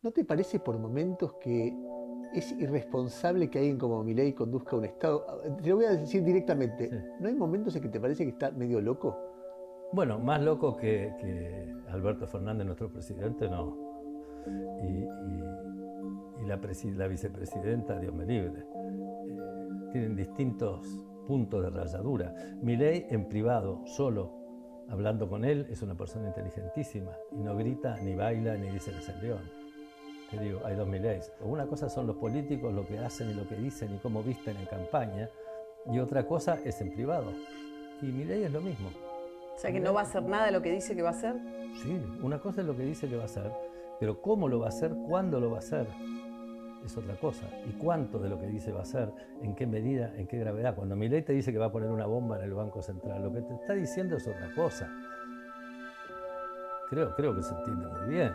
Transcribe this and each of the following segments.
¿No te parece por momentos que es irresponsable que alguien como Milei conduzca un Estado? Te lo voy a decir directamente, Sí. ¿no hay momentos en que te parece que está medio loco? Bueno, más loco que Alberto Fernández, nuestro presidente, no. Y la vicepresidenta, Dios me libre. Tienen distintos puntos de rayadura. Milei en privado, solo, hablando con él, es una persona inteligentísima y no grita, ni baila, ni dice que es el león. Te digo, hay dos Mileis. Una cosa son los políticos, lo que hacen y lo que dicen y cómo visten en campaña, y otra cosa es en privado. Y Milei es lo mismo. O sea que no va a hacer nada de lo que dice que va a hacer. Sí, una cosa es lo que dice que va a hacer, pero cómo lo va a hacer, cuándo lo va a hacer, es otra cosa. Y cuánto de lo que dice va a hacer, en qué medida, en qué gravedad. Cuando Milei te dice que va a poner una bomba en el Banco Central, lo que te está diciendo es otra cosa. Creo que se entiende muy bien.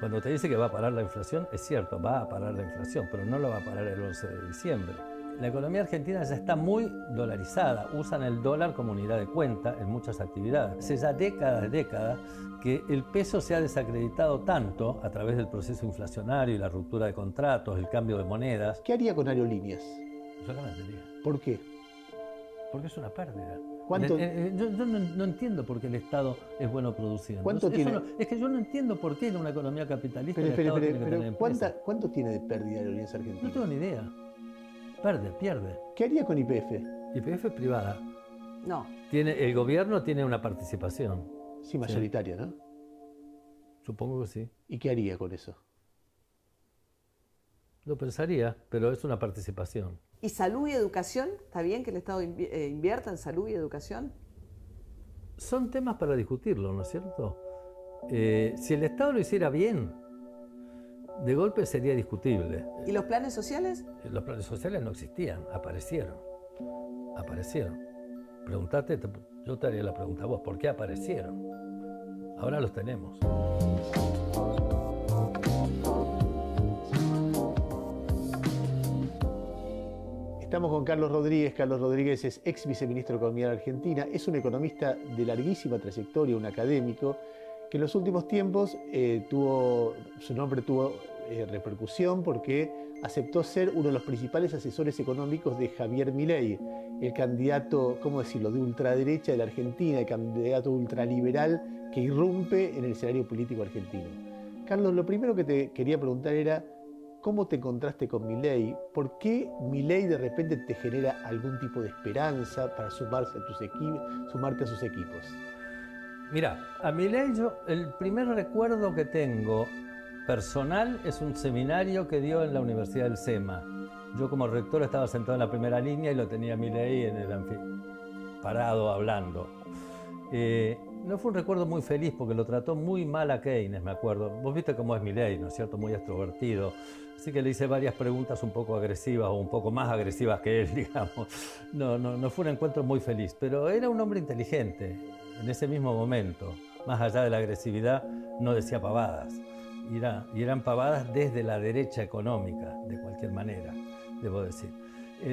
Cuando te dice que va a parar la inflación, es cierto, va a parar la inflación, pero no lo va a parar el 11 de diciembre. La economía argentina ya está muy dolarizada, usan el dólar como unidad de cuenta en muchas actividades. Hace ya décadas que el peso se ha desacreditado tanto a través del proceso inflacionario y la ruptura de contratos, el cambio de monedas. ¿Qué haría con Aerolíneas? Yo la vendería, ¿Por qué? porque es una pérdida. ¿Cuánto- Yo no entiendo por qué el Estado es bueno produciendo. ¿Cuánto tiene? Es que yo no entiendo por qué en una economía capitalista el Pero, Estado tiene que tener empresas. ¿cuánto tiene de pérdida Aerolíneas No Argentinas? tengo ni idea. Pierde. ¿Qué haría con YPF? YPF es privada. No. El gobierno tiene una participación. Sí, mayoritaria, ¿no? Supongo que sí. ¿Y qué haría con eso? Lo pensaría, pero es una participación. ¿Y salud y educación? ¿Está bien que el Estado invierta en salud y educación? Son temas para discutirlo, ¿no es cierto? Si el Estado lo hiciera bien, de golpe sería discutible. ¿Y los planes sociales? Los planes sociales no existían, aparecieron. Preguntate, yo te haría la pregunta a vos, ¿por qué aparecieron? Ahora los tenemos. Estamos con Carlos Rodríguez. Carlos Rodríguez es ex viceministro de Economía de Argentina. Es un economista de larguísima trayectoria, un académico, que en los últimos tiempos su nombre tuvo repercusión porque aceptó ser uno de los principales asesores económicos de Javier Milei, el candidato, ¿cómo decirlo?, de ultraderecha de la Argentina, el candidato ultraliberal que irrumpe en el escenario político argentino. Carlos, lo primero que te quería preguntar era, ¿cómo te encontraste con Milei? ¿Por qué Milei de repente te genera algún tipo de esperanza para sumarte a sus equipos? Mira, a Milei el primer recuerdo que tengo personal es un seminario que dio en la Universidad del SEMA. Yo como rector estaba sentado en la primera línea y lo tenía Milei en el parado hablando. No fue un recuerdo muy feliz porque lo trató muy mal a Keynes, me acuerdo. Vos viste cómo es Milei, ¿no es cierto? Muy extrovertido. Así que le hice varias preguntas un poco agresivas o un poco más agresivas que él, digamos. No fue un encuentro muy feliz, pero era un hombre inteligente en ese mismo momento. Más allá de la agresividad, no decía pavadas. Y eran pavadas desde la derecha económica, de cualquier manera, debo decir.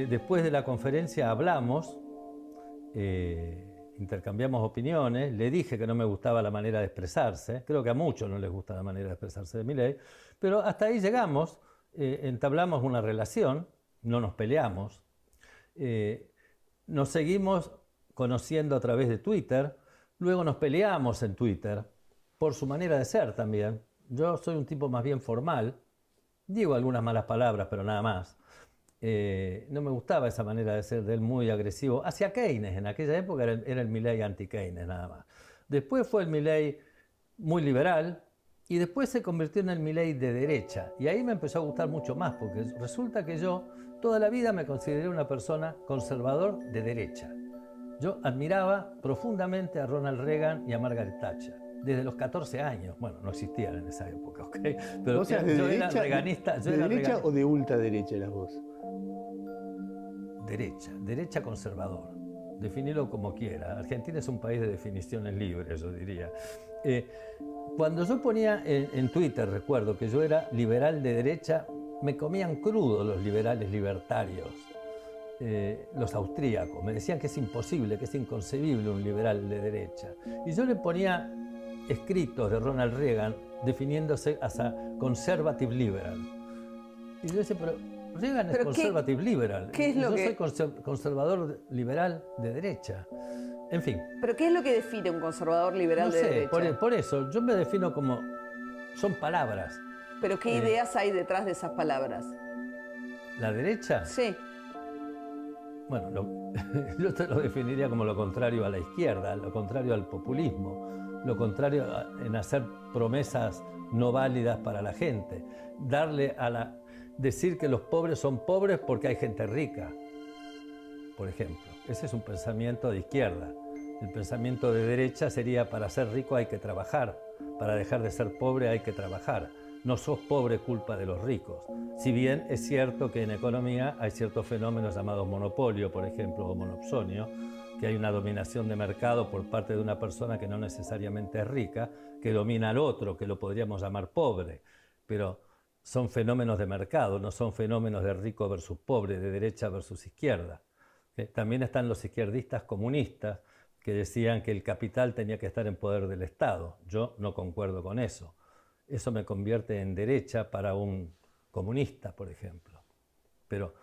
Después de la conferencia hablamos, intercambiamos opiniones, le dije que no me gustaba la manera de expresarse, creo que a muchos no les gusta la manera de expresarse de Milei, pero hasta ahí llegamos, entablamos una relación, no nos peleamos, nos seguimos conociendo a través de Twitter, luego nos peleamos en Twitter, por su manera de ser también. Yo soy un tipo más bien formal, digo algunas malas palabras, pero nada más. No me gustaba esa manera de ser de él, muy agresivo hacia Keynes. En aquella época era el Milei anti-Keynes nada más. Después fue el Milei muy liberal y después se convirtió en el Milei de derecha. Y ahí me empezó a gustar mucho más porque resulta que yo toda la vida me consideré una persona conservador de derecha. Yo admiraba profundamente a Ronald Reagan y a Margaret Thatcher. Desde los 14 años, bueno, no existían en esa época, ¿ok? Pero ¿Vos eras yo era reganista. ¿De derecha o de ultraderecha eras vos? Derecha conservador. Definirlo como quiera. Argentina es un país de definiciones libres, yo diría. Cuando yo ponía en Twitter, recuerdo que yo era liberal de derecha, me comían crudo los liberales libertarios, los austríacos. Me decían que es imposible, que es inconcebible un liberal de derecha. Y yo le ponía escritos de Ronald Reagan definiéndose as a conservative liberal. Y yo decía, pero Reagan es ¿Pero conservative liberal. qué es lo yo que- soy conservador liberal de derecha. En fin, ¿Pero qué es lo que define un conservador liberal no de sé, derecha? por eso yo me defino como, son palabras. ¿Pero qué ideas hay detrás de esas palabras? La derecha, Sí. bueno, yo te lo definiría como lo contrario a la izquierda, lo contrario al populismo, lo contrario en hacer promesas no válidas para la gente, decir que los pobres son pobres porque hay gente rica, por ejemplo. Ese es un pensamiento de izquierda. El pensamiento de derecha sería: para ser rico hay que trabajar, para dejar de ser pobre hay que trabajar. No sos pobre culpa de los ricos. Si bien es cierto que en economía hay ciertos fenómenos llamados monopolio, por ejemplo, o monopsonio, que hay una dominación de mercado por parte de una persona que no necesariamente es rica, que domina al otro, que lo podríamos llamar pobre. Pero son fenómenos de mercado, no son fenómenos de rico versus pobre, de derecha versus izquierda. También están los izquierdistas comunistas que decían que el capital tenía que estar en poder del Estado. Yo no concuerdo con eso. Eso me convierte en derecha para un comunista, por ejemplo. Pero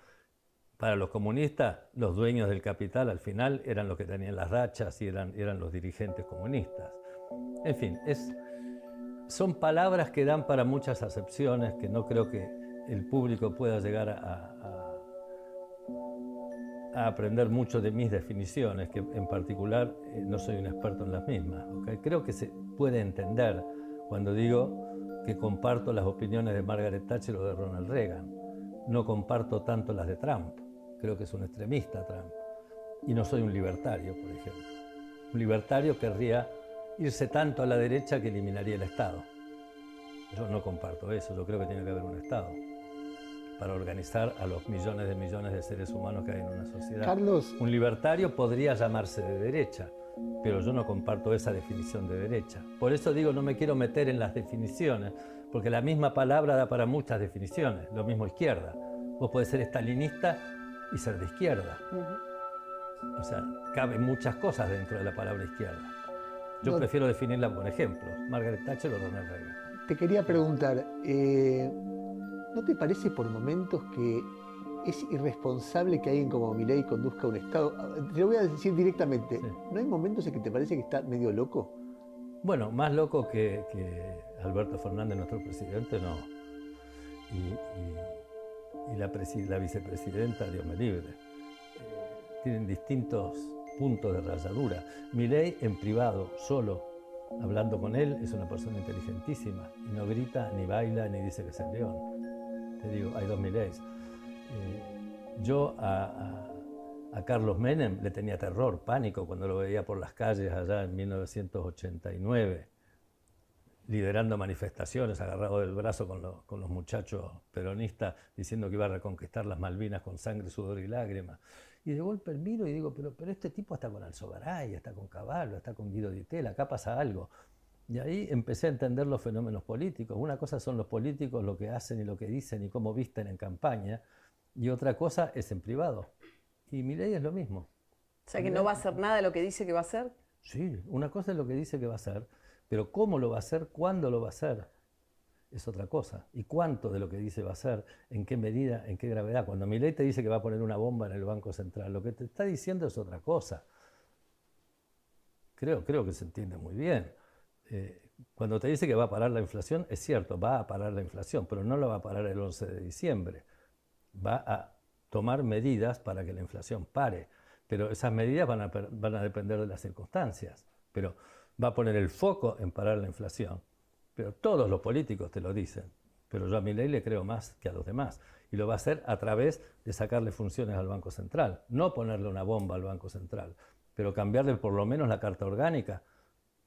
para los comunistas, los dueños del capital al final eran los que tenían las rachas y eran los dirigentes comunistas. En fin, son palabras que dan para muchas acepciones que no creo que el público pueda llegar a aprender mucho de mis definiciones, que en particular no soy un experto en las mismas. ¿Okay? Creo que se puede entender cuando digo que comparto las opiniones de Margaret Thatcher o de Ronald Reagan. No comparto tanto las de Trump. Creo que es un extremista Trump. Y no soy un libertario, por ejemplo. Un libertario querría irse tanto a la derecha que eliminaría el Estado. Yo no comparto eso. Yo creo que tiene que haber un Estado para organizar a los millones de seres humanos que hay en una sociedad. Carlos. Un libertario podría llamarse de derecha, pero yo no comparto esa definición de derecha. Por eso digo, no me quiero meter en las definiciones, porque la misma palabra da para muchas definiciones. Lo mismo izquierda. Vos podés ser estalinista y ser de izquierda. O sea, caben muchas cosas dentro de la palabra izquierda. Yo prefiero definirla por ejemplos. Margaret Thatcher o Ronald Reagan. Te quería preguntar, ¿no te parece por momentos que es irresponsable que alguien como Milei conduzca un Estado? Te lo voy a decir directamente. Sí. ¿No hay momentos en que te parece que está medio loco? Bueno, más loco que Alberto Fernández, nuestro presidente, no. Y la vicepresidenta, Dios me libre, tienen distintos puntos de rayadura. Milei en privado, solo, hablando con él, es una persona inteligentísima y no grita, ni baila, ni dice que es el león. Te digo, hay dos Mileis. Yo a Carlos Menem le tenía terror, pánico, cuando lo veía por las calles allá en 1989, liderando manifestaciones, agarrado del brazo con los muchachos peronistas, diciendo que iba a reconquistar las Malvinas con sangre, sudor y lágrimas. Y de golpe miro y digo, pero este tipo está con Alzogaray, está con Cavallo, está con Guido Di Tella, acá pasa algo. Y ahí empecé a entender los fenómenos políticos. Una cosa son los políticos, lo que hacen y lo que dicen y cómo visten en campaña, y otra cosa es en privado. Y Milei es lo mismo. O sea, que no va a hacer nada de lo que dice que va a hacer. Sí, una cosa es lo que dice que va a hacer, pero cómo lo va a hacer, cuándo lo va a hacer, es otra cosa. Y cuánto de lo que dice va a hacer, en qué medida, en qué gravedad. Cuando Milei te dice que va a poner una bomba en el Banco Central, lo que te está diciendo es otra cosa. Creo que se entiende muy bien. Cuando te dice que va a parar la inflación, es cierto, va a parar la inflación, pero no la va a parar el 11 de diciembre. Va a tomar medidas para que la inflación pare, pero esas medidas van a depender de las circunstancias. Pero va a poner el foco en parar la inflación. Pero todos los políticos te lo dicen. Pero yo a Milei le creo más que a los demás. Y lo va a hacer a través de sacarle funciones al Banco Central. No ponerle una bomba al Banco Central, pero cambiarle por lo menos la carta orgánica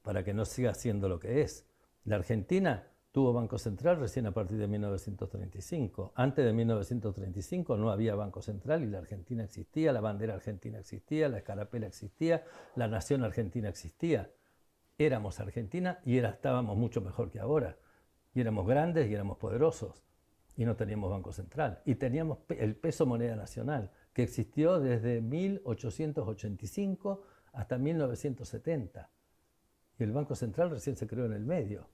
para que no siga siendo lo que es. La Argentina tuvo Banco Central recién a partir de 1935. Antes de 1935 no había Banco Central y la Argentina existía, la bandera argentina existía, la escarapela existía, la nación argentina existía. Éramos Argentina y estábamos mucho mejor que ahora. Y éramos grandes y éramos poderosos. Y no teníamos Banco Central. Y teníamos el peso moneda nacional, que existió desde 1885 hasta 1970. Y el Banco Central recién se creó en el medio.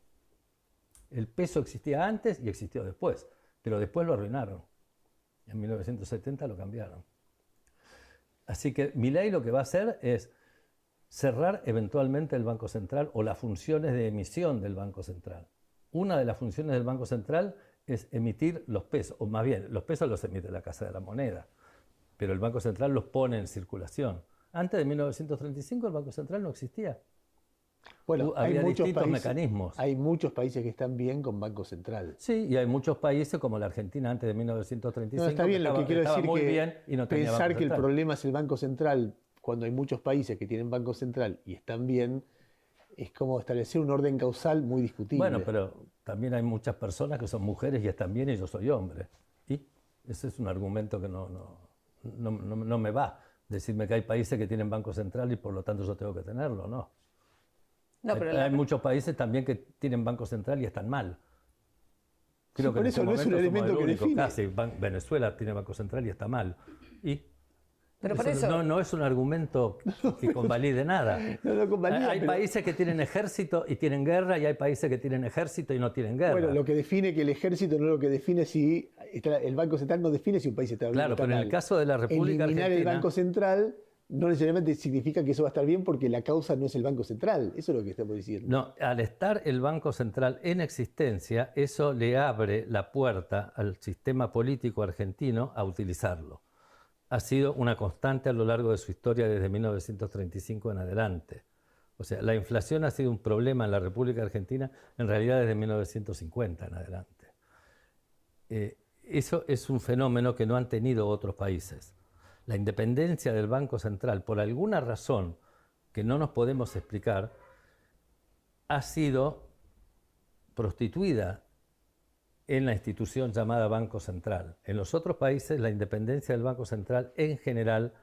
El peso existía antes y existió después, pero después lo arruinaron. En 1970 lo cambiaron. Así que Milei lo que va a hacer es cerrar eventualmente el Banco Central o las funciones de emisión del Banco Central. Una de las funciones del Banco Central es emitir los pesos, o más bien, los pesos los emite la Casa de la Moneda, pero el Banco Central los pone en circulación. Antes de 1935 el Banco Central no existía. Bueno, Había distintos mecanismos. Hay muchos países que están bien con Banco Central. Sí, y hay muchos países como la Argentina antes de 1935 No, está bien, lo que quiero decir muy que bien y no tenía pensar Banco que el Central. problema es el Banco Central cuando hay muchos países que tienen Banco Central y están bien, es como establecer un orden causal muy discutible. Bueno, pero también hay muchas personas que son mujeres y están bien y yo soy hombre. Y ese es un argumento que no me va. Decirme que hay países que tienen Banco Central y por lo tanto yo tengo que tenerlo, ¿no? No, pero Hay muchos países también que tienen Banco Central y están mal. Creo Sí, que por en eso este no es un momento somos elemento el que único, define. casi. Venezuela tiene Banco Central y está mal. Y Pero por eso- no es un argumento que convalide nada. No convalida, Hay pero- países que tienen ejército y tienen guerra y hay países que tienen ejército y no tienen guerra. Bueno, lo que define que el ejército no es lo que define si el Banco Central no define si un país está bien Claro, o está pero en el mal. caso de la República Eliminar el Argentina- Banco Central no necesariamente significa que eso va a estar bien porque la causa no es el Banco Central. Eso es lo que estamos diciendo. No, al estar el Banco Central en existencia, eso le abre la puerta al sistema político argentino a utilizarlo. Ha sido una constante a lo largo de su historia desde 1935 en adelante. O sea, la inflación ha sido un problema en la República Argentina en realidad desde 1950 en adelante. Eso es un fenómeno que no han tenido otros países. La independencia del Banco Central, por alguna razón que no nos podemos explicar, ha sido prostituida en la institución llamada Banco Central. En los otros países la independencia del Banco Central en general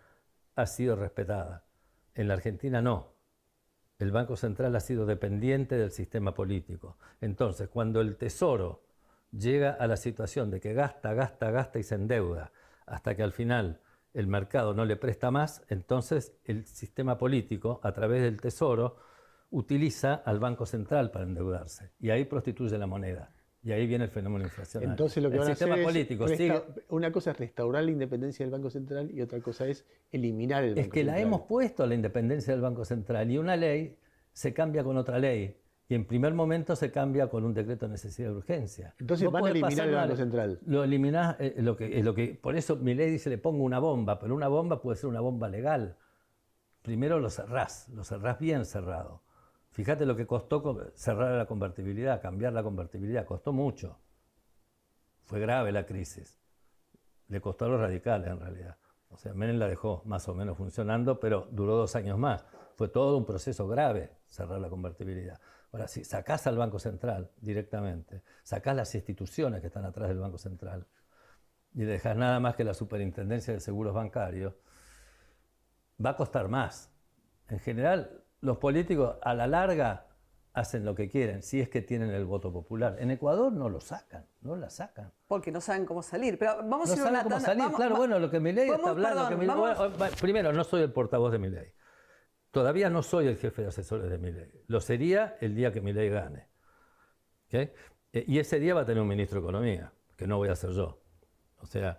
ha sido respetada. En la Argentina no. El Banco Central ha sido dependiente del sistema político. Entonces, cuando el Tesoro llega a la situación de que gasta y se endeuda hasta que al final el mercado no le presta más, entonces el sistema político, a través del Tesoro, utiliza al Banco Central para endeudarse. Y ahí prostituye la moneda. Y ahí viene el fenómeno inflacionario. Entonces lo que el van a sistema hacer político es sigue... una cosa es restaurar la independencia del Banco Central y otra cosa es eliminar el Banco Es que Central. la hemos puesto a la independencia del Banco Central y una ley se cambia con otra ley y en primer momento se cambia con un decreto de necesidad de urgencia. Entonces No van a puede eliminar pasar el una- Banco Central. Lo eliminás, por eso Milei dice le pongo una bomba, pero una bomba puede ser una bomba legal. Primero lo cerrás bien cerrado. Fíjate lo que costó cerrar la convertibilidad, cambiar la convertibilidad, costó mucho. Fue grave la crisis. Le costó a los radicales en realidad. O sea, Menem la dejó más o menos funcionando, pero duró 2 años más. Fue todo un proceso grave cerrar la convertibilidad. Ahora, si sacás al Banco Central directamente, sacás las instituciones que están atrás del Banco Central y dejás nada más que la Superintendencia de Seguros Bancarios, va a costar más. En general, los políticos a la larga hacen lo que quieren, si es que tienen el voto popular. En Ecuador no lo sacan, no la sacan. Porque no saben cómo salir. Pero vamos No a ir a saben una cómo tanda. salir. Vamos- Claro, bueno, lo que Milei está vamos, hablando... perdón, que Milei- vamos- bueno, primero, no soy el portavoz de Milei. Todavía no soy el jefe de asesores de Milei. Lo sería el día que Milei gane. ¿Ok? Y ese día va a tener un ministro de Economía, que no voy a ser yo. O sea,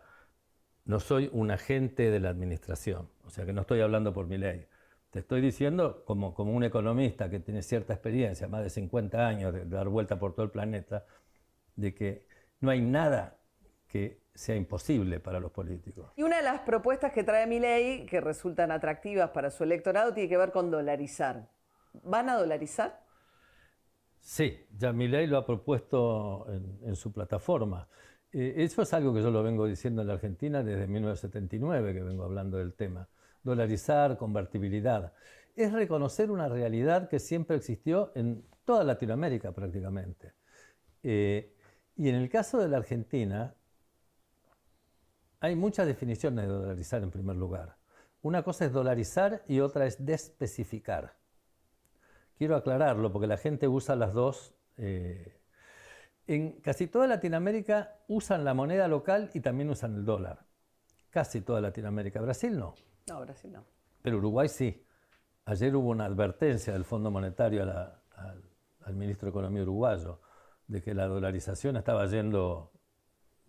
no soy un agente de la administración. O sea, que no estoy hablando por Milei. Te estoy diciendo, como un economista que tiene cierta experiencia, más de 50 años de dar vuelta por todo el planeta, de que no hay nada que sea imposible para los políticos. Y una de las propuestas que trae Milei, que resultan atractivas para su electorado, tiene que ver con dolarizar. ¿Van a dolarizar? Sí, ya Milei lo ha propuesto en su plataforma. Eso es algo que yo lo vengo diciendo en la Argentina desde 1979, que vengo hablando del tema. Dolarizar, convertibilidad. Es reconocer una realidad que siempre existió en toda Latinoamérica prácticamente. Y en el caso de la Argentina, hay muchas definiciones de dolarizar en primer lugar. Una cosa es dolarizar y otra es despecificar. Quiero aclararlo porque la gente usa las dos. En casi toda Latinoamérica usan la moneda local y también usan el dólar. Casi toda Latinoamérica. Brasil no, No, Brasil no. pero Uruguay sí. Ayer hubo una advertencia del Fondo Monetario al ministro de Economía uruguayo. de que la dolarización estaba yendo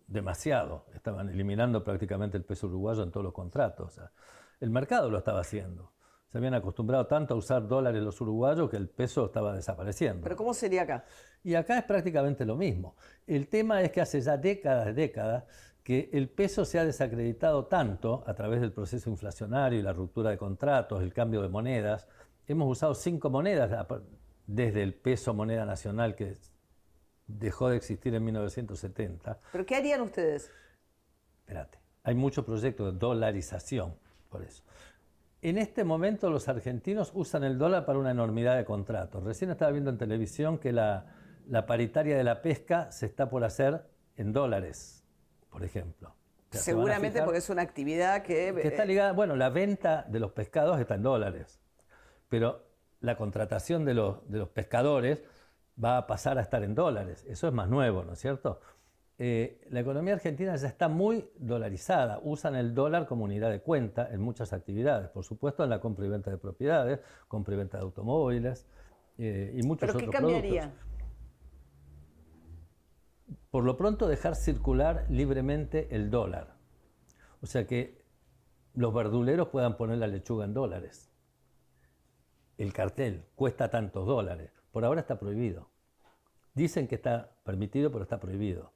demasiado, estaban eliminando prácticamente el peso uruguayo en todos los contratos. O sea, el mercado lo estaba haciendo. Se habían acostumbrado tanto a usar dólares los uruguayos que el peso estaba desapareciendo. ¿Pero cómo sería acá? Y acá es prácticamente lo mismo. El tema es que hace ya décadas, que el peso se ha desacreditado tanto a través del proceso inflacionario y la ruptura de contratos, el cambio de monedas. Hemos usado 5 monedas desde el peso moneda nacional que dejó de existir en 1970. ¿Pero qué harían ustedes? Espérate, hay muchos proyectos de dolarización, por eso. En este momento los argentinos usan el dólar para una enormidad de contratos. Recién estaba viendo en televisión que la paritaria de la pesca se está por hacer en dólares, por ejemplo. O sea, seguramente porque es una actividad que está ligada, bueno, la venta de los pescados está en dólares, pero la contratación de los pescadores va a pasar a estar en dólares. Eso es más nuevo, ¿no es cierto? La economía argentina ya está muy dolarizada. Usan el dólar como unidad de cuenta en muchas actividades. Por supuesto, en la compra y venta de propiedades, compra y venta de automóviles y muchos otros productos. ¿Pero qué cambiaría? Por lo pronto, dejar circular libremente el dólar. O sea, que los verduleros puedan poner la lechuga en dólares. El cartel cuesta tantos dólares. Por ahora está prohibido. Dicen que está permitido, pero está prohibido.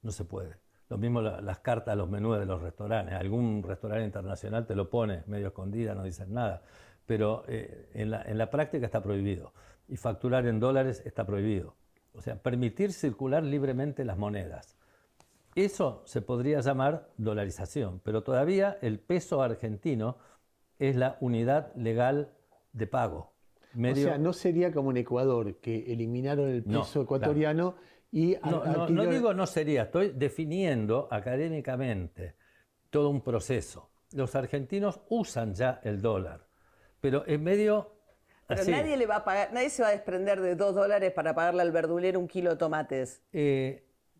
No se puede. Lo mismo las cartas, los menús de los restaurantes. Algún restaurante internacional te lo pone medio escondida, no dicen nada. Pero en la práctica está prohibido. Y facturar en dólares está prohibido. O sea, permitir circular libremente las monedas. Eso se podría llamar dolarización. Pero todavía el peso argentino es la unidad legal de pago. O sea, no sería como en Ecuador, que eliminaron el peso ecuatoriano. Claro. Y no digo no sería, estoy definiendo académicamente todo un proceso. Los argentinos usan ya el dólar, pero es medio pero así. Nadie le va a pagar, nadie se va a desprender de $2 para pagarle al verdulero 1 kilo de tomates.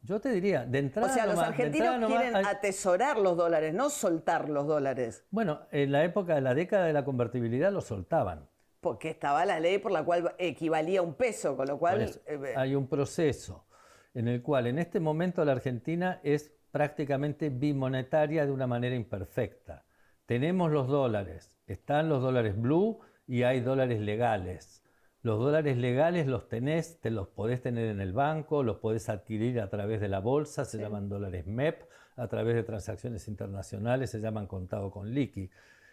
Yo te diría, de entrada. O sea, los argentinos quieren atesorar los dólares, no soltar los dólares. Bueno, en la época de la década de la convertibilidad los soltaban. Porque estaba la ley por la cual equivalía a un peso, con lo cual hay un proceso en el cual en este momento la Argentina es prácticamente bimonetaria de una manera imperfecta. Tenemos los dólares, están los dólares blue y hay dólares legales. Los dólares legales los tenés, te los podés tener en el banco, los podés adquirir a través de la bolsa, se llaman dólares MEP, a través de transacciones internacionales se llaman contado con liqui.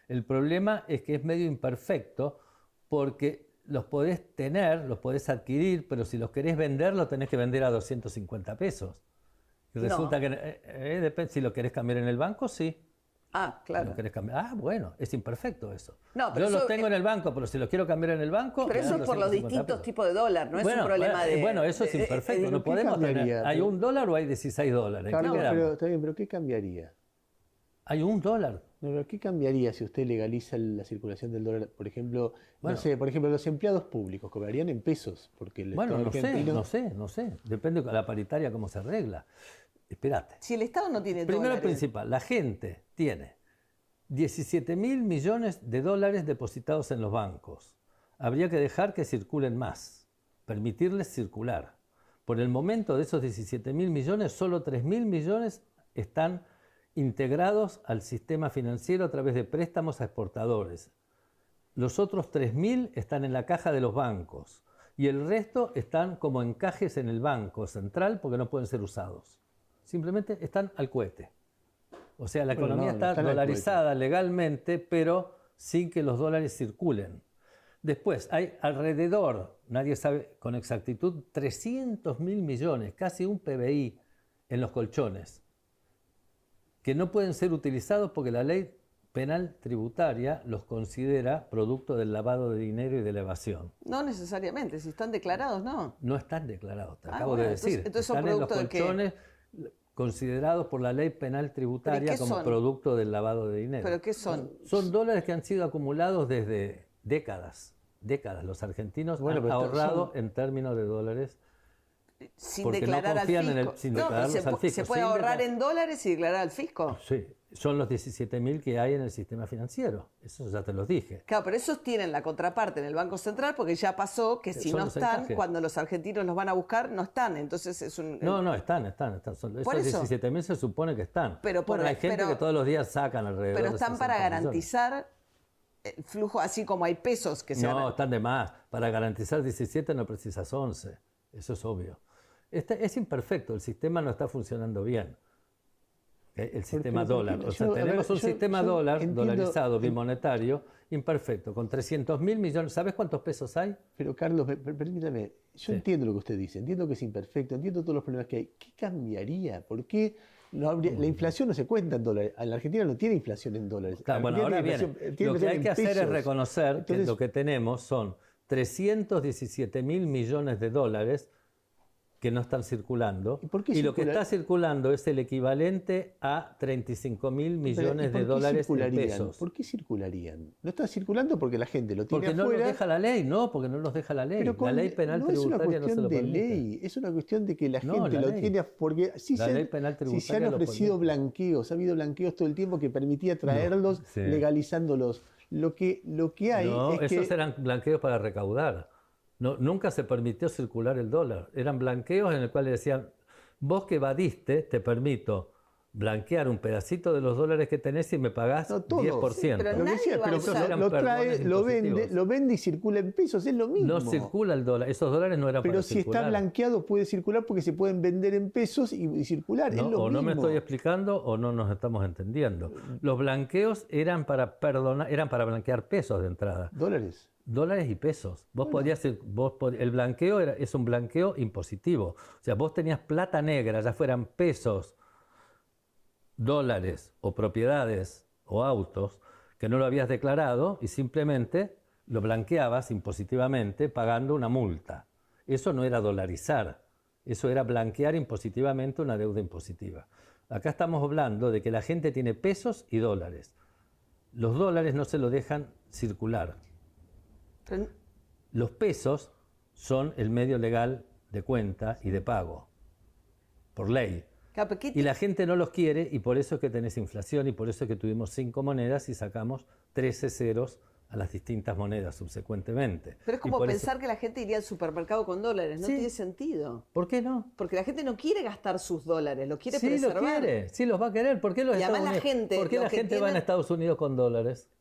El problema es que es medio imperfecto porque los podés tener, los podés adquirir, pero si los querés vender, los tenés que vender a 250 pesos. Y resulta que, depende, si lo querés cambiar en el banco, sí. Ah, claro. Bueno, es imperfecto eso. No, pero yo los tengo en el banco, pero si los quiero cambiar en el banco... Pero eso es por los distintos tipos de dólar, no es un problema de... Bueno, eso es imperfecto, no podemos tener... ¿Hay $1 o hay 16 dólares? Claro, pero está bien, pero ¿qué cambiaría? Hay $1. No, ¿qué cambiaría si usted legaliza la circulación del dólar? Por ejemplo, no sé, por ejemplo, los empleados públicos cobrarían en pesos, porque el Estado argentino... no sé. Depende de la paritaria cómo se arregla. Espérate. Si el Estado no tiene dólares... Primero principal, la gente tiene 17.000 millones de dólares depositados en los bancos. Habría que dejar que circulen más, permitirles circular. Por el momento de esos 17.000 millones, solo 3.000 millones están integrados al sistema financiero a través de préstamos a exportadores. Los otros 3.000 están en la caja de los bancos y el resto están como encajes en el Banco Central porque no pueden ser usados. Simplemente están al cohete. O sea, la economía está dolarizada legalmente, pero sin que los dólares circulen. Después, hay alrededor, nadie sabe con exactitud, 300.000 millones, casi un PBI, en los colchones, que no pueden ser utilizados porque la ley penal tributaria los considera producto del lavado de dinero y de la evasión. No necesariamente, si están declarados, no. No están declarados, te acabo de decir. Entonces son están en los producto colchones considerados por la ley penal tributaria como producto del lavado de dinero. ¿Pero qué son? Son dólares que han sido acumulados desde décadas. Los argentinos han ahorrado en términos de dólares sin Porque no declarar al confían en fisco. sin No, pero declararlos al fisco. se puede Sin ahorrar declarar. en dólares y declarar al fisco. Sí, son los 17.000 que hay en el sistema financiero. Eso ya te los dije. Claro, pero esos tienen la contraparte en el Banco Central porque ya pasó que si Son no los están, encajes. cuando los argentinos los van a buscar, no están. Entonces es un... No, están. Esos Por eso. 17.000 se supone que están. Pero bueno, hay gente que todos los días sacan alrededor Pero de están para 60 millones. garantizar el flujo, así como hay pesos que se No, están de más. Para garantizar 17 no precisas 11. Eso es obvio. Es imperfecto, el sistema no está funcionando bien. El sistema dólar. O sea, tenemos un sistema dolarizado, bimonetario, imperfecto, con 300.000 millones. ¿Sabes cuántos pesos hay? Pero Carlos, permítame, yo entiendo lo que usted dice, entiendo que es imperfecto, entiendo todos los problemas que hay. ¿Qué cambiaría? ¿Por qué no habría, la inflación no se cuenta en dólares? En la Argentina no tiene inflación en dólares. Claro, bueno, ahora bien, lo que hay que hacer es reconocer que lo que tenemos son 317.000 millones de dólares que no están circulando. ¿Y lo que está circulando es el equivalente a 35.000 millones de dólares en pesos. ¿Por qué circularían? No están circulando porque la gente lo tiene porque afuera. No nos deja la ley, no, porque no nos deja la ley. La ley penal tributaria no se lo permite. No es una cuestión de ley, es una cuestión de que la gente lo tiene porque si se han ofrecido blanqueos, ha habido blanqueos todo el tiempo que permitía traerlos legalizándolos. Lo que hay es esos eran blanqueos para recaudar. No, nunca se permitió circular el dólar. Eran blanqueos en el cual le decían, vos que evadiste, te permito blanquear un pedacito de los dólares que tenés y me pagás 10%. Sí, pero lo vende y circula en pesos, es lo mismo. No circula el dólar, esos dólares no eran para circular. Pero si está blanqueado puede circular porque se pueden vender en pesos y circular, es lo mismo. O no me estoy explicando o no nos estamos entendiendo. Los blanqueos eran para blanquear pesos de entrada. Dólares y pesos. El blanqueo es un blanqueo impositivo. O sea, vos tenías plata negra, ya fueran pesos, dólares o propiedades o autos, que no lo habías declarado y simplemente lo blanqueabas impositivamente pagando una multa. Eso no era dolarizar, eso era blanquear impositivamente una deuda impositiva. Acá estamos hablando de que la gente tiene pesos y dólares. Los dólares no se lo dejan circular. Los pesos son el medio legal de cuenta y de pago, por ley. Y la gente no los quiere y por eso es que tenés inflación y por eso es que tuvimos 5 monedas y sacamos 13 ceros a las distintas monedas subsecuentemente. Pero es como pensar que la gente iría al supermercado con dólares, no tiene sentido. ¿Por qué no? Porque la gente no quiere gastar sus dólares, los quiere preservar. Sí, los quiere, sí los va a querer. ¿Por qué la gente va a Estados Unidos con dólares?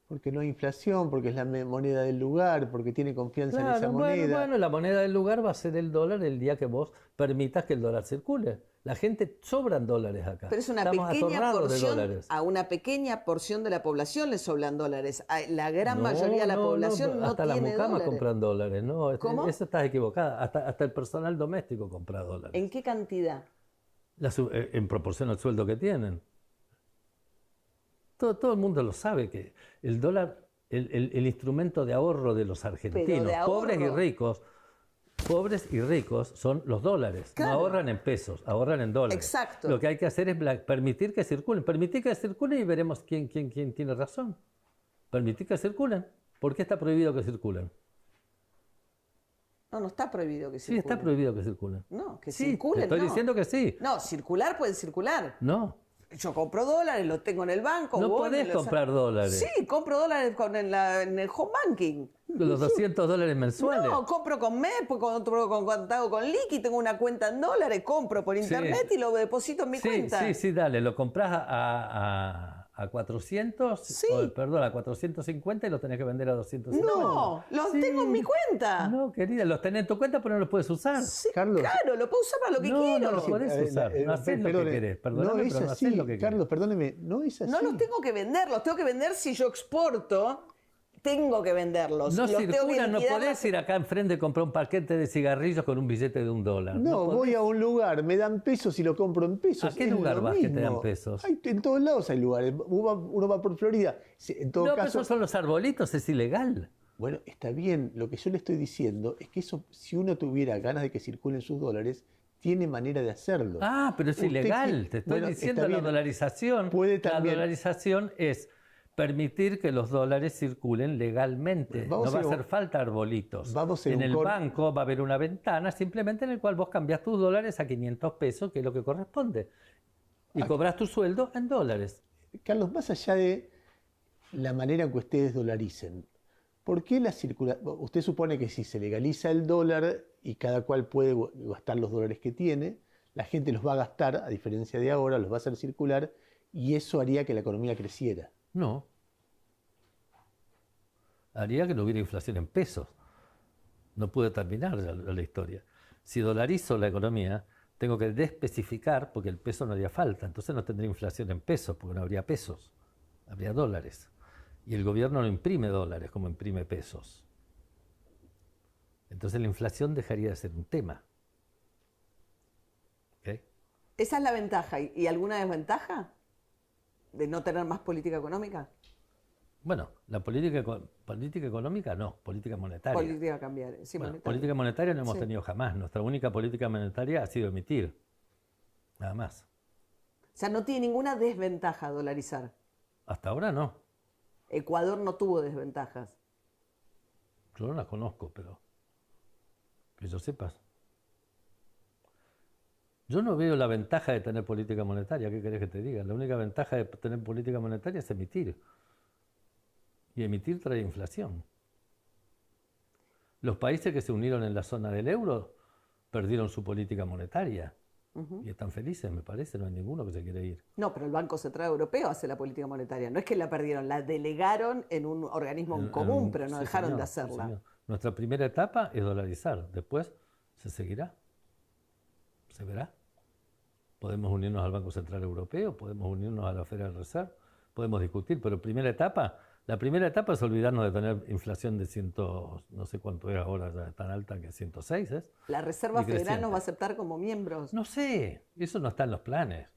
Porque no hay inflación, porque es la moneda del lugar, porque tiene confianza en esa moneda. Bueno, la moneda del lugar va a ser el dólar el día que vos permitas que el dólar circule. La gente sobran dólares acá. Pero es una pequeña porción, a una pequeña porción de la población le sobran dólares. La gran mayoría de la población no hasta tiene las mucamas dólares. compran dólares. No, ¿Cómo? Eso estás equivocada. Hasta el personal doméstico compra dólares. ¿En qué cantidad? En proporción al sueldo que tienen. Todo el mundo lo sabe que el dólar, el instrumento de ahorro de los argentinos, pobres y ricos son los dólares. Claro. No ahorran en pesos, ahorran en dólares. Exacto. Lo que hay que hacer es permitir que circulen y veremos quién tiene razón. Permitir que circulen. ¿Por qué está prohibido que circulen? No está prohibido que circulen. Sí, está prohibido que circulen. No, que circulen. Te estoy diciendo que sí. No, circular puede circular. No. Yo compro dólares, los tengo en el banco. No podés comprar dólares. Sí, compro dólares en el home banking. Los $200 mensuales. No, compro con MEP, compro con contado con liqui, tengo una cuenta en dólares, compro por internet y lo deposito en mi cuenta. Sí, dale, lo compras a 400, perdón, a 450 y los tenés que vender a 250. No, los tengo en mi cuenta. No, querida, los tenés en tu cuenta pero no los puedes usar. Sí, Carlos, claro, lo puedo usar para lo que quiero. No los podés usar, no haces lo que querés. Perdóname, no es pero así, no haces lo que Carlos, perdóneme, no es así. No los tengo que vender, los tengo que vender si yo exporto. Tengo que venderlos. No los circulan, no podés ir acá enfrente y comprar un paquete de cigarrillos con un billete de $1. No, voy a un lugar, me dan pesos y lo compro en pesos. ¿A qué lugar vas que te dan pesos? En todos lados hay lugares. Uno va por Florida. En todo caso, pero esos son los arbolitos, es ilegal. Bueno, está bien. Lo que yo le estoy diciendo es que eso, si uno tuviera ganas de que circulen sus dólares, tiene manera de hacerlo. Pero es ilegal. Te estoy diciendo la dolarización. Puede también. La dolarización es permitir que los dólares circulen legalmente. No va a hacer falta arbolitos. En el banco va a haber una ventana simplemente en la cual vos cambiás tus dólares a 500 pesos, que es lo que corresponde. Y cobrás tu sueldo en dólares. Carlos, más allá de la manera en que ustedes dolaricen, ¿por qué la circulación? Usted supone que si se legaliza el dólar y cada cual puede gastar los dólares que tiene, la gente los va a gastar, a diferencia de ahora, los va a hacer circular y eso haría que la economía creciera. No. Haría que no hubiera inflación en pesos. No pude terminar la historia. Si dolarizo la economía, tengo que despecificar porque el peso no haría falta. Entonces no tendría inflación en pesos porque no habría pesos. Habría dólares. Y el gobierno no imprime dólares como imprime pesos. Entonces la inflación dejaría de ser un tema. ¿Okay? ¿Esa es la ventaja? ¿Y alguna desventaja de no tener más política económica? Bueno, la política económica no, política monetaria. Política cambiaria, sí, bueno, monetaria. Política monetaria no hemos tenido jamás. Nuestra única política monetaria ha sido emitir. Nada más. O sea, no tiene ninguna desventaja dolarizar. Hasta ahora no. Ecuador no tuvo desventajas. Yo no las conozco, pero que yo sepas. Yo no veo la ventaja de tener política monetaria. ¿Qué querés que te diga? La única ventaja de tener política monetaria es emitir. Y emitir trae inflación. Los países que se unieron en la zona del euro perdieron su política monetaria. Y están felices, me parece, no hay ninguno que se quiere ir. No, pero el Banco Central Europeo hace la política monetaria. No es que la perdieron, la delegaron en un organismo común, pero no dejaron de hacerla. Sí, nuestra primera etapa es dolarizar, después se seguirá, se verá. Podemos unirnos al Banco Central Europeo, podemos unirnos a la Federal Reserve, podemos discutir, pero la primera etapa es olvidarnos de tener inflación de no sé cuánto es ahora, ya tan alta que 106 es. ¿La Reserva Federal nos va a aceptar como miembros? No sé, eso no está en los planes.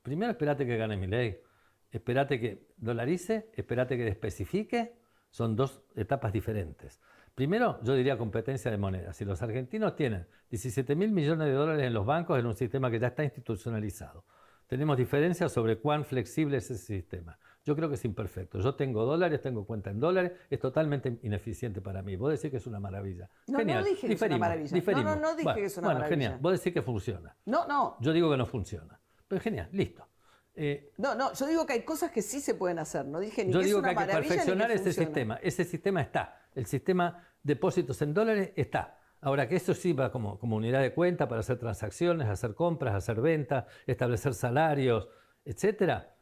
Primero espérate que gane Milei, espérate que dolarice, espérate que especifique, son dos etapas diferentes. Primero, yo diría competencia de moneda. Si los argentinos tienen 17.000 millones de dólares en los bancos en un sistema que ya está institucionalizado, tenemos diferencias sobre cuán flexible es ese sistema. Yo creo que es imperfecto. Yo tengo dólares, tengo cuenta en dólares, es totalmente ineficiente para mí. Vos decís que es una maravilla. No, genial. No dije que es una maravilla. No dije que es una maravilla. Genial. Vos decís que funciona. No. Yo digo que no funciona. Pero genial, listo. Yo digo que hay cosas que sí se pueden hacer. No dije ni yo que es digo una que hay que maravilla perfeccionar ni que ese funciona. sistema. Ese sistema está. El sistema depósitos en dólares está. Ahora que eso sí va como unidad de cuenta para hacer transacciones, hacer compras, hacer ventas, establecer salarios, etcétera.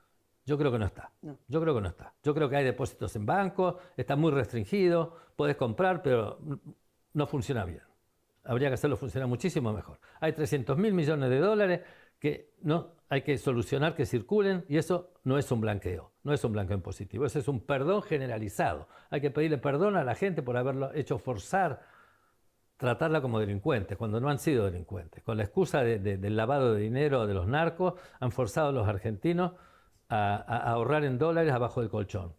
Yo creo que no está. Yo creo que no está. Yo creo que hay depósitos en bancos, está muy restringido, podés comprar, pero no funciona bien. Habría que hacerlo funcionar muchísimo mejor. Hay 300.000 millones de dólares que no hay que solucionar que circulen y eso no es un blanqueo, no es un blanqueo en positivo, eso es un perdón generalizado. Hay que pedirle perdón a la gente por haberlo hecho forzar, tratarla como delincuentes, cuando no han sido delincuentes. Con la excusa del lavado de dinero de los narcos, han forzado a los argentinos a ahorrar en dólares abajo del colchón,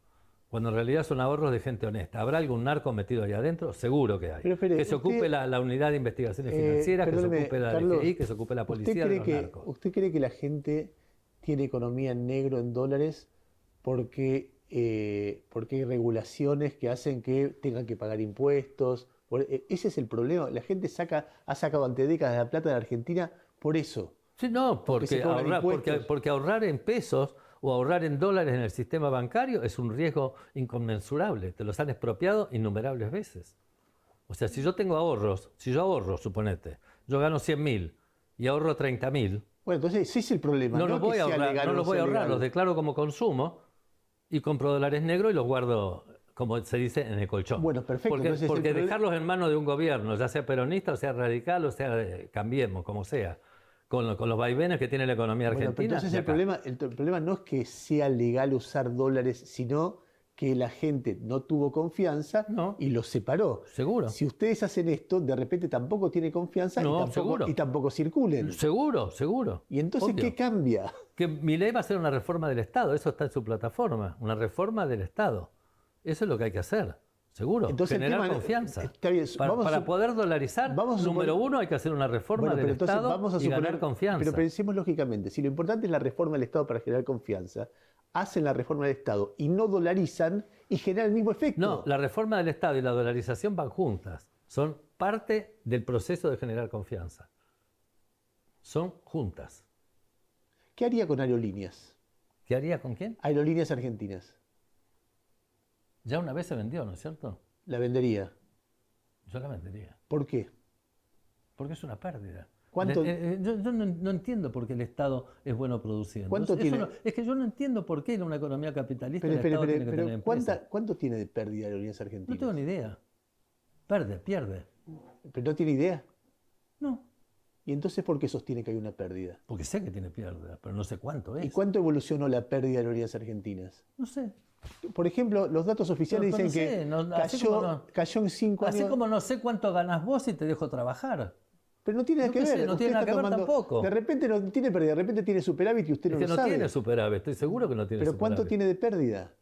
cuando en realidad son ahorros de gente honesta. ¿Habrá algún narco metido ahí adentro? Seguro que hay. Pero espere, que se ocupe la unidad de investigaciones financieras, que se ocupe la Carlos, DGI, que se ocupe la policía de los narcos. ¿Usted cree que la gente tiene economía en negro en dólares porque hay regulaciones que hacen que tengan que pagar impuestos? Ese es el problema. La gente ha sacado ante décadas la plata de Argentina por eso. Sí, no, porque ahorrar en pesos o ahorrar en dólares en el sistema bancario es un riesgo inconmensurable. Te los han expropiado innumerables veces. O sea, si yo ahorro, suponete, yo gano 100.000 y ahorro 30.000. Bueno, entonces ese es el problema. No los voy a ahorrar, los declaro como consumo y compro dólares negros y los guardo, como se dice, en el colchón. Bueno, perfecto. Porque dejarlos en manos de un gobierno, ya sea peronista, o sea radical, o sea Cambiemos, como sea, con los vaivenes que tiene la economía argentina. Bueno, entonces el problema no es que sea legal usar dólares, sino que la gente no tuvo confianza y los separó. Seguro. Si ustedes hacen esto, de repente tampoco tiene confianza y tampoco circulen. Seguro. ¿Y entonces qué cambia? Que Milei va a hacer una reforma del Estado, eso está en su plataforma, una reforma del Estado. Eso es lo que hay que hacer. O Seguro, Entonces, generar confianza. Está bien, Para poder dolarizar, número uno, hay que hacer una reforma del Estado y ganar confianza. Pero pensemos lógicamente, si lo importante es la reforma del Estado para generar confianza, hacen la reforma del Estado y no dolarizan y generan el mismo efecto. No, la reforma del Estado y la dolarización van juntas. Son parte del proceso de generar confianza. Son juntas. ¿Qué haría con aerolíneas? ¿Qué haría con quién? Aerolíneas argentinas. Ya una vez se vendió, ¿no es cierto? La vendería. Yo la vendería. ¿Por qué? Porque es una pérdida. ¿Cuánto- Yo no entiendo por qué el Estado es bueno produciendo. ¿Cuánto tiene? Es que yo no entiendo por qué en una economía capitalista Pero, el Estado tiene que tener empresas. ¿cuánto tiene de pérdida Aerolíneas No Argentinas? tengo ni idea. Pierde. ¿Pero no tiene idea? No, ¿Y entonces por qué sostiene que hay una pérdida? porque sé que tiene pérdida, pero no sé cuánto es. ¿Y cuánto evolucionó la pérdida de Aerolíneas Argentinas? No sé. Por ejemplo, los datos oficiales Pero dicen no sé, que no, así como no. cayó en 5 años. Así como no sé cuánto ganas vos y te dejo trabajar. Pero no tiene nada Yo que qué sé, ver. no Usted tiene nada está que ver tomando- tampoco. De repente no tiene pérdida, de repente tiene superávit y usted Es no que lo no sabe. tiene superávit, estoy seguro que no tiene Pero superávit. ¿cuánto tiene de pérdida?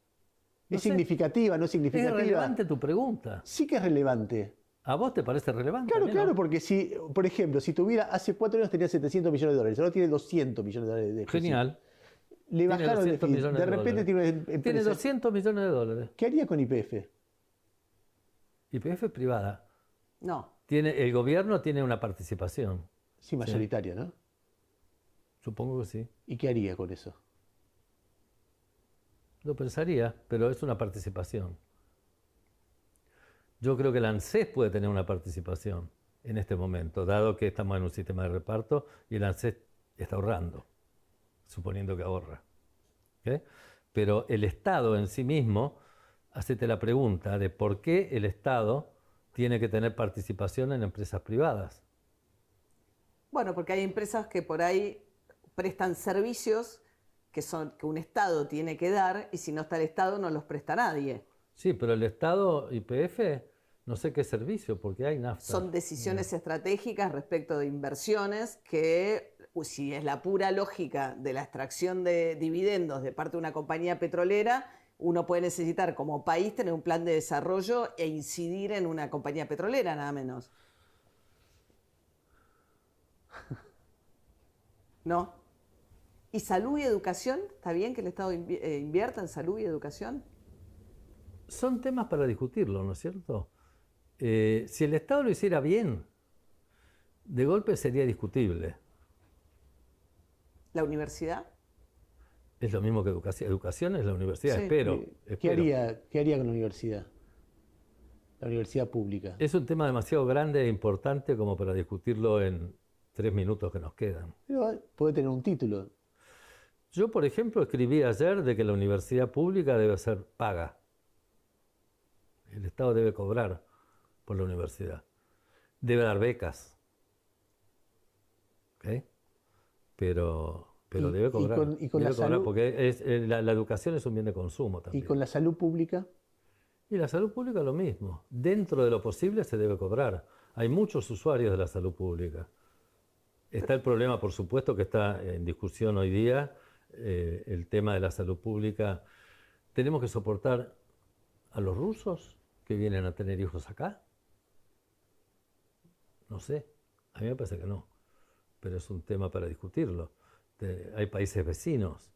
No ¿Es sé. significativa, no es Es significativa? relevante tu pregunta. Sí que es relevante. ¿A vos te parece relevante? Claro, A mí claro, no. porque si, por ejemplo, si tuviera, hace 4 años tenía 700 millones de dólares, ahora tiene 200 millones de dólares de déficit. Genial. Le Tiene bajaron el 200 déficit. millones De de repente dólares. tiene una Tiene empresa. 200 millones de dólares. ¿Qué haría con YPF? YPF es privada. No. El gobierno tiene una participación. Sí, mayoritaria, ¿no? Supongo que sí. ¿Y qué haría con eso? Lo pensaría, pero es una participación. Yo creo que la ANSES puede tener una participación en este momento, dado que estamos en un sistema de reparto y el ANSES está ahorrando, suponiendo que ahorra. ¿Ok? Pero el Estado en sí mismo, hacete la pregunta de por qué el Estado tiene que tener participación en empresas privadas. Bueno, porque hay empresas que por ahí prestan servicios que un Estado tiene que dar y si no está el Estado no los presta nadie. Sí, pero el Estado, YPF, no sé qué servicio, porque hay nafta. Son decisiones estratégicas respecto de inversiones que, si es la pura lógica de la extracción de dividendos de parte de una compañía petrolera, uno puede necesitar como país tener un plan de desarrollo e incidir en una compañía petrolera, nada menos. ¿No? ¿Y salud y educación? ¿Está bien que el Estado invierta en salud y educación? Son temas para discutirlo, ¿no es cierto? Si el Estado lo hiciera bien, de golpe sería discutible. ¿La universidad? Es lo mismo que educación. Educación es la universidad, Sí. espero. ¿Qué haría con la universidad? La universidad pública. Es un tema demasiado grande e importante como para discutirlo en 3 minutos que nos quedan. Pero puede tener un título. Yo, por ejemplo, escribí ayer de que la universidad pública debe ser paga. El Estado debe cobrar por la universidad. Debe dar becas. ¿Ok? Pero debe cobrar. Y con Debe la cobrar salud, porque la educación es un bien de consumo y también. con la salud pública. Y la salud pública lo mismo. Dentro de lo posible se debe cobrar. Hay muchos usuarios de la salud pública. Está el problema, por supuesto, que está en discusión hoy día, el tema de la salud pública. ¿Tenemos que soportar a los rusos que vienen a tener hijos acá? No sé, a mí me parece que no, pero es un tema para discutirlo. Hay países vecinos,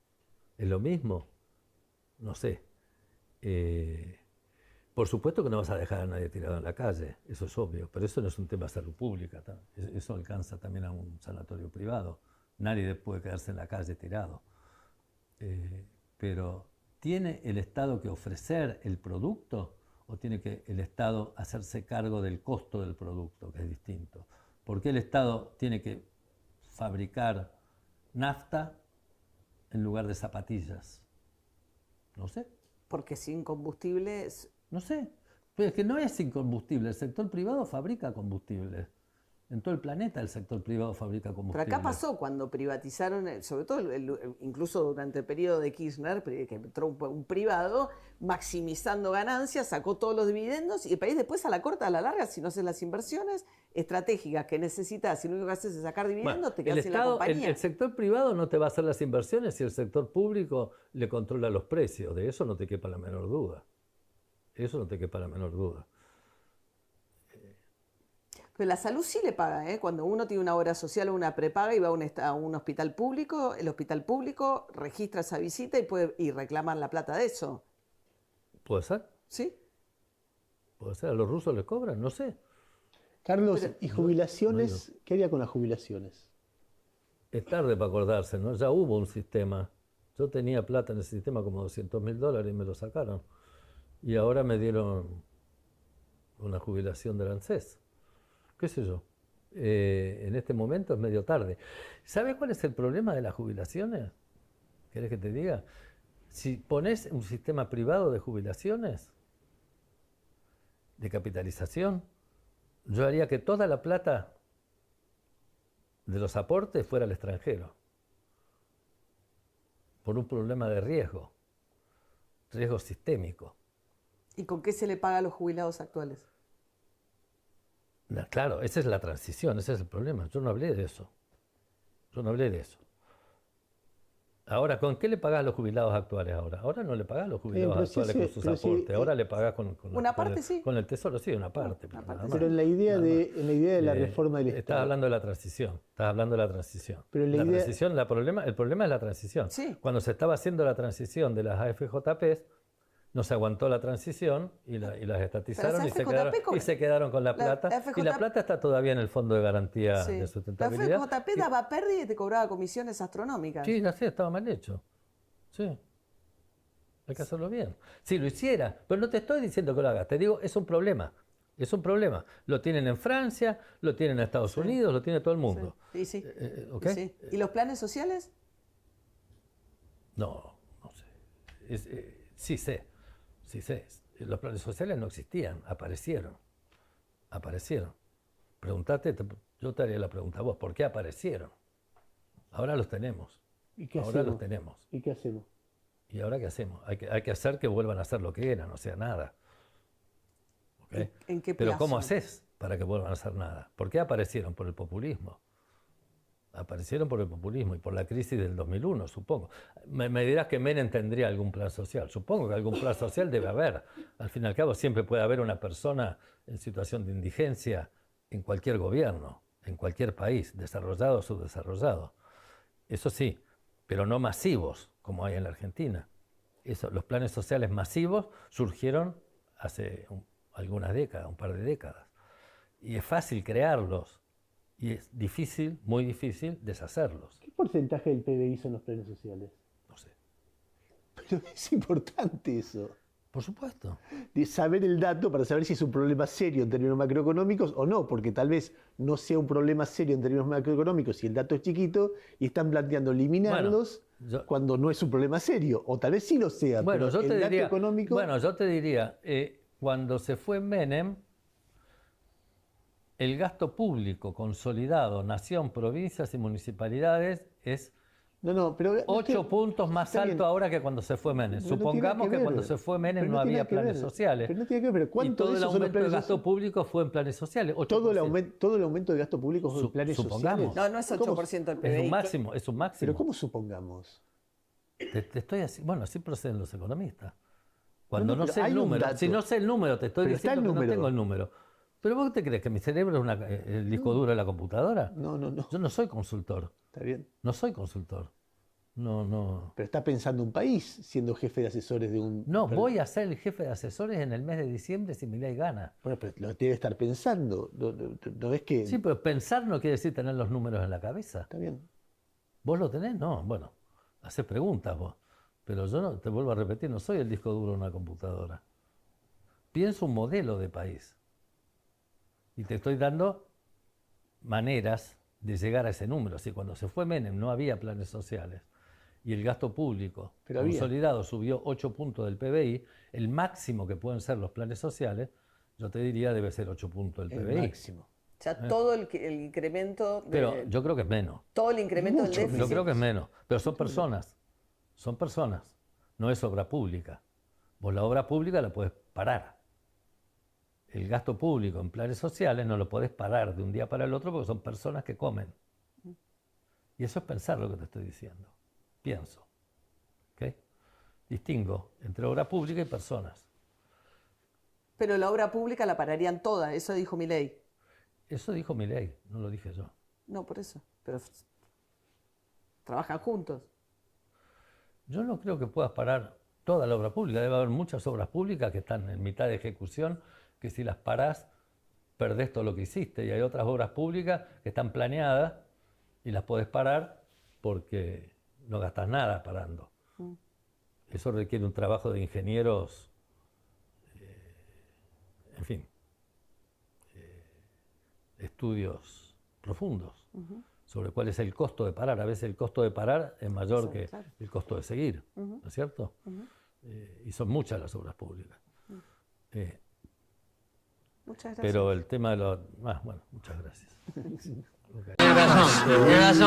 ¿es lo mismo? No sé. Por supuesto que no vas a dejar a nadie tirado en la calle, eso es obvio, pero eso no es un tema de salud pública, eso alcanza también a un sanatorio privado. Nadie puede quedarse en la calle tirado. Pero ¿tiene el Estado que ofrecer el producto o tiene que el Estado hacerse cargo del costo del producto, que es distinto? ¿Por qué el Estado tiene que fabricar nafta en lugar de zapatillas? No sé. Porque sin combustible... No sé, pero es que no es sin combustible, el sector privado fabrica combustible. En todo el planeta el sector privado fabrica combustible. Pero acá pasó cuando privatizaron, sobre todo incluso durante el periodo de Kirchner, que entró un privado, maximizando ganancias, sacó todos los dividendos y el país después a la corta, a la larga, si no haces las inversiones estratégicas que necesitas, si lo único que haces es sacar dividendos, te quedas sin la compañía. El sector privado no te va a hacer las inversiones si el sector público le controla los precios, de eso no te quepa la menor duda. Eso no te quepa la menor duda. Pero la salud sí le paga, ¿eh? Cuando uno tiene una obra social o una prepaga y va a un hospital público, el hospital público registra esa visita y reclaman la plata de eso. ¿Puede ser? ¿Sí? ¿Puede ser? ¿A los rusos les cobran? No sé. Carlos, Pero- ¿y jubilaciones? ¿Qué haría con las jubilaciones? Es tarde para acordarse, ¿no? Ya hubo un sistema. Yo tenía plata en ese sistema como $200.000 y me lo sacaron. Y ahora me dieron una jubilación del ANSES. ¿Qué sé yo? En este momento es medio tarde. ¿Sabes cuál es el problema de las jubilaciones? ¿Querés que te diga? Si pones un sistema privado de jubilaciones, de capitalización, yo haría que toda la plata de los aportes fuera al extranjero. Por un problema de riesgo sistémico. ¿Y con qué se le paga a los jubilados actuales? Claro, esa es la transición, ese es el problema. Yo no hablé de eso. Yo no hablé de eso. Ahora, ¿con qué le pagás a los jubilados actuales ahora? Ahora no le pagás a los jubilados pero actuales con sus aportes. Ahora le pagás con Una parte sí. con el tesoro, sí, una parte. Una Pero parte nada sí. más, Pero en la idea nada de, más. en la idea de la reforma del Estás Estado. hablando de la transición. Estás hablando de la transición. Pero la idea- transición, el problema es la transición. Sí. Cuando se estaba haciendo la transición de las AFJPs, no se aguantó la transición y las estatizaron Pero esa y se quedaron con la plata. Y la FJP plata está todavía en el Fondo de Garantía Sí. de La Sustentabilidad. FJP daba pérdida y te cobraba comisiones astronómicas. Sí, ya sé, estaba mal hecho. Sí. Hay que hacerlo bien. Si lo hiciera, pero no te estoy diciendo que lo hagas, te digo, es un problema. Es un problema. Lo tienen en Francia, lo tienen en Estados Unidos, lo tiene todo el mundo. Sí, sí. ¿Ok? Sí. ¿Y los planes sociales? No sé. Sí sé. Sí sé. Los planes sociales no existían, aparecieron. Aparecieron. Yo te haría la pregunta a vos, ¿por qué aparecieron? Ahora los tenemos. ¿Y qué Ahora hacemos? los tenemos. ¿Y qué hacemos? ¿Y ahora qué hacemos? Hay que hacer que vuelvan a ser lo que eran, o sea, nada. ¿Ok? ¿En qué Pero plazo? ¿cómo haces para que vuelvan a ser nada? ¿Por qué aparecieron? Por el populismo. Aparecieron por el populismo y por la crisis del 2001, supongo. Me dirás que Menem tendría algún plan social. Supongo que algún plan social debe haber. Al fin y al cabo siempre puede haber una persona en situación de indigencia en cualquier gobierno, en cualquier país, desarrollado o subdesarrollado. Eso sí, pero no masivos como hay en la Argentina. Los planes sociales masivos surgieron hace algunas décadas, un par de décadas. Y es fácil crearlos. Y es difícil, muy difícil, deshacerlos. ¿Qué porcentaje del PBI son los planes sociales? No sé. Pero es importante eso. Por supuesto. De saber el dato para saber si es un problema serio en términos macroeconómicos o no, porque tal vez no sea un problema serio en términos macroeconómicos si el dato es chiquito y están planteando eliminarlos cuando no es un problema serio, o tal vez sí lo sea, Bueno, pero yo te el dato diría, económico... bueno, yo te diría, cuando se fue Menem, el gasto público consolidado, nación, provincias y municipalidades, es No, pero... 8 puntos más está alto bien. ahora que cuando se fue Menem. Pero no tiene Supongamos que que ver. cuando se fue Menem Pero no tiene había que planes ver. sociales. Pero no tiene que ver. Y ¿Cuánto todo de el eso son los aumento de planes gasto sociales? público fue en planes sociales. 8%. Todo el aumento de gasto público fue en planes Supongamos. sociales. No es ¿Cómo? 8% del Es PBI. un máximo, es un máximo. Pero ¿cómo supongamos? Te estoy bueno, así proceden los economistas. Cuando no pero sé hay el un número, dato. si no sé el número, te estoy Pero está diciendo el que no número. tengo el número. ¿Pero vos te crees que mi cerebro es el disco duro de la computadora? No. Yo no soy consultor. Está bien. No soy consultor. No. Pero está pensando un país siendo jefe de asesores de un... No, voy a ser el jefe de asesores en el mes de diciembre si Milei gana. Bueno, pero lo debe estar pensando. ¿No es que...? Sí, pero pensar no quiere decir tener los números en la cabeza. Está bien. ¿Vos lo tenés? No, bueno, hacés preguntas vos. Pero yo no, te vuelvo a repetir, no soy el disco duro de una computadora. Pienso un modelo de país. Y te estoy dando maneras de llegar a ese número. Si cuando se fue Menem no había planes sociales y el gasto público Pero consolidado subió 8 puntos del PBI, el máximo que pueden ser los planes sociales, yo te diría debe ser 8 puntos del El PBI. máximo. O sea, todo el incremento Pero yo creo que es menos. todo el incremento del Mucho déficit. Yo creo que es menos. Pero son personas. Son personas. No es obra pública. Vos la obra pública la podés parar. El gasto público en planes sociales no lo podés parar de un día para el otro porque son personas que comen. Y eso es pensar lo que te estoy diciendo. Pienso. ¿Ok? Distingo entre obra pública y personas. Pero la obra pública la pararían toda, eso dijo Milei. Eso dijo Milei, no lo dije yo. No, por eso. Pero trabajan juntos. Yo no creo que puedas parar toda la obra pública. Debe haber muchas obras públicas que están en mitad de ejecución, que si las parás, perdés todo lo que hiciste. Y hay otras obras públicas que están planeadas y las podés parar porque no gastas nada parando. Eso requiere un trabajo de ingenieros, en fin, estudios profundos sobre cuál es el costo de parar. A veces el costo de parar es mayor que el costo de seguir, ¿no es cierto? Y son muchas las obras públicas. Muchas gracias. Pero el tema de los... bueno, muchas gracias. Tiene razón.